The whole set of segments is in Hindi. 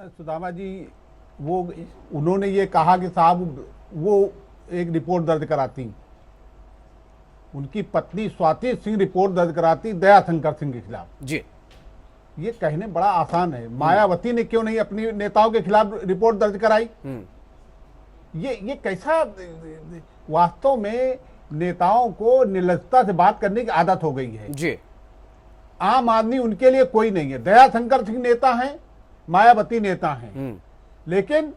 सुदामा जी, वो उन्होंने ये कहा कि साहब वो एक रिपोर्ट दर्ज कराती, उनकी पत्नी स्वाति सिंह रिपोर्ट दर्ज कराती दया शंकर सिंह के खिलाफ जी। ये कहने बड़ा आसान है। मायावती ने क्यों नहीं अपनी नेताओं के खिलाफ रिपोर्ट दर्ज कराई? ये कैसा, वास्तव में नेताओं को निर्लजता से बात करने की आदत हो गई है जी। आम आदमी उनके लिए कोई नहीं है। दया शंकर सिंह नेता हैं, मायावती नेता हैं, लेकिन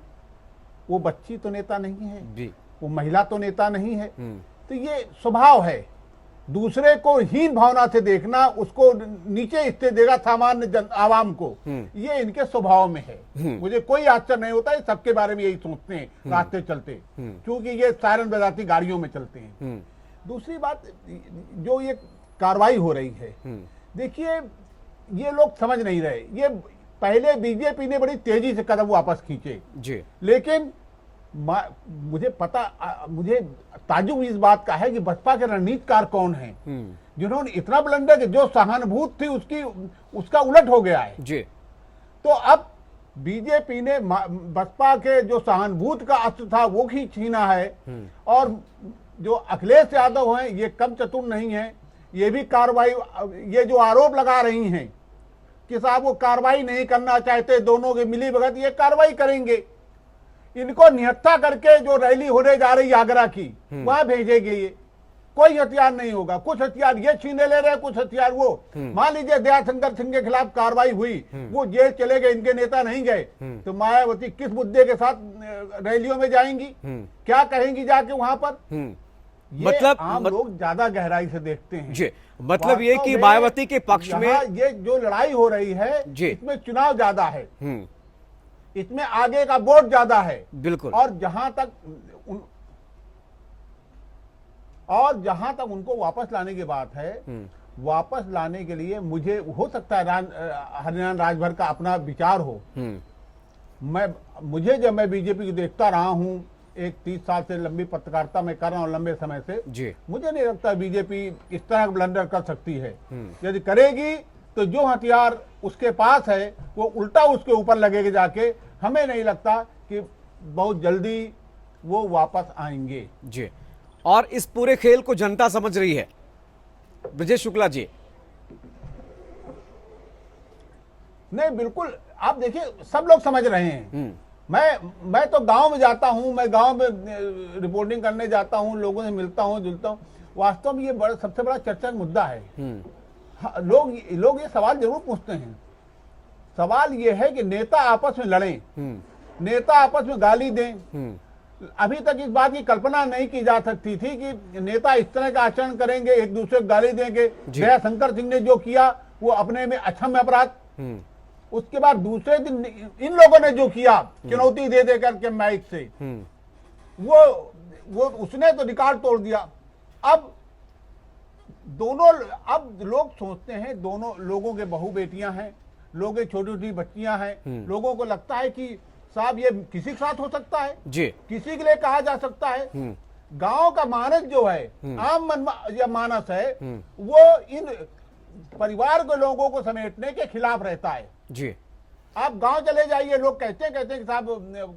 वो बच्ची तो नेता नहीं है जी। वो महिला तो नेता नहीं है। तो ये स्वभाव है, दूसरे को हीन भावना से देखना, उसको नीचे स्थित देगा सामान्य आवाम को, ये इनके स्वभाव में है। मुझे कोई आश्चर्य नहीं होता, ये सबके बारे में यही सोचते हैं रास्ते चलते, क्योंकि ये सायरन बजाती गाड़ियों में चलते हैं। दूसरी बात, जो ये कार्रवाई हो रही है, देखिए ये लोग समझ नहीं रहे। ये पहले बीजेपी ने बड़ी तेजी से कदम वापस खींचे जी, लेकिन मुझे ताजुब इस बात का है कि बसपा के रणनीतिकार कौन है जिन्होंने इतना ब्लंडर, जो सहानुभूति थी उसका उलट हो गया है जी। तो अब बीजेपी ने बसपा के जो सहानुभूति का अस्त्र था वो ही छीना है, और जो अखिलेश यादव हैं ये कम चतुर नहीं है। ये भी कार्रवाई, ये जो आरोप लगा रही हैं कि साहब वो कार्रवाई नहीं करना चाहते, दोनों के मिली भगत, ये कार्रवाई करेंगे। इनको निहत्था करके जो रैली होने जा रही आगरा की, वहां भेजेंगे। ये कोई हथियार नहीं होगा, कुछ हथियार ये छीने ले रहे हैं, कुछ हथियार वो। मान लीजिए दया शंकर सिंह के खिलाफ कार्रवाई हुई, वो जेल चले गए, इनके नेता नहीं गए, तो मायावती किस मुद्दे के साथ रैलियों में जाएंगी, क्या कहेंगी जाके वहां पर? मतलब आम लोग ज्यादा गहराई से देखते हैं जी। मतलब ये कि मायावती के पक्ष में ये जो लड़ाई हो रही है इसमें चुनाव ज्यादा है, इसमें आगे का वोट ज्यादा है, बिल्कुल। और जहां तक उनको वापस लाने की बात है, वापस लाने के लिए मुझे हो सकता है हरियाणा राजभर का अपना विचार हो। जब मैं बीजेपी को देखता रहा हूं, एक 30 साल से लंबी पत्रकारिता में कर रहा हूं, लंबे समय से जी, मुझे नहीं लगता बीजेपी इस तरह का ब्लंडर कर सकती है। यदि करेगी तो जो हथियार उसके पास है वो उल्टा उसके ऊपर लगेगा जाके। हमें नहीं लगता कि बहुत जल्दी वो वापस आएंगे जी। और इस पूरे खेल को जनता समझ रही है, ब्रजेश शुक्ला जी? नहीं, बिल्कुल। आप देखिए, सब लोग समझ रहे हैं। मैं तो गांव में जाता हूं, मैं गांव में रिपोर्टिंग करने जाता हूं, लोगों से मिलता हूं, जुलता हूं। वास्तव में ये सबसे बड़ा चर्चा का मुद्दा है। लोग ये सवाल जरूर पूछते हैं। सवाल ये है कि नेता आपस में लड़ें, नेता आपस में गाली दें। अभी तक इस बात की कल्पना नहीं की जा सकती थी कि नेता इस तरह का आचरण करेंगे, एक दूसरे को गाली देंगे। दया शंकर सिंह ने जो किया वो अपने में अक्षम्य अपराध। उसके बाद दूसरे दिन इन लोगों ने जो किया, चुनौती दे दे करके माइक से, वो उसने तो रिकॉर्ड तोड़ दिया। अब लोग सोचते हैं, दोनों लोगों के बहू बेटियां हैं, लोगों की छोटी छोटी बच्चियां हैं। लोगों को लगता है कि साहब ये किसी के साथ हो सकता है जी, किसी के लिए कहा जा सकता है। गांव का मानस जो है, आम मानस है, वो इन परिवार के लोगों को समेटने के खिलाफ रहता है जी। आप गांव चले जाइए, लोग कहते हैं कि साहब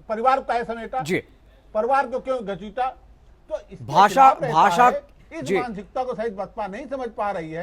परिवार को कैसे समेटा जी, परिवार को क्यों घसीटा? तो भाषा इस मानसिकता को सही बसपा नहीं समझ पा रही है।